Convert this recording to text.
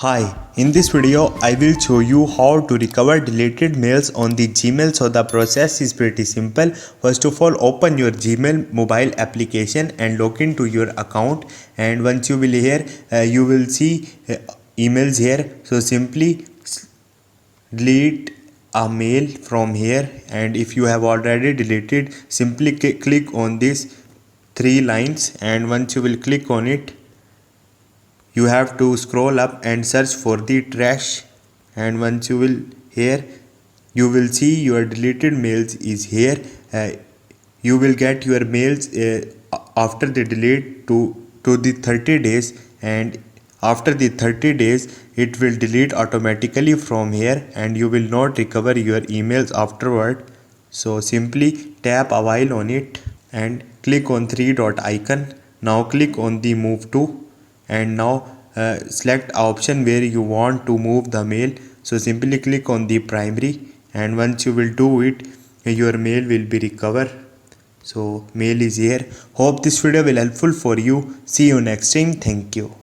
Hi, in this video I will show you how to recover deleted mails on the Gmail. So the process is pretty simple. First of all, open your Gmail mobile application and log into your account, and once you will here you will see emails here. So simply delete a mail from here, and if you have already deleted, simply click on these three lines, and once you will click on it, you have to scroll up and search for the trash, and once you will here you will see your deleted mails is here. uh, you will get your mails after the delete to the 30 days, and after the 30 days it will delete automatically from here, and you will not recover your emails afterward. So simply tap a while on it and click on three dot icon. Now click on the move to, and now select option where you want to move the mail. So simply click on the primary, and once you will do it, your mail will be recovered. So mail is here. Hope this video will helpful for you. See you next time. Thank you.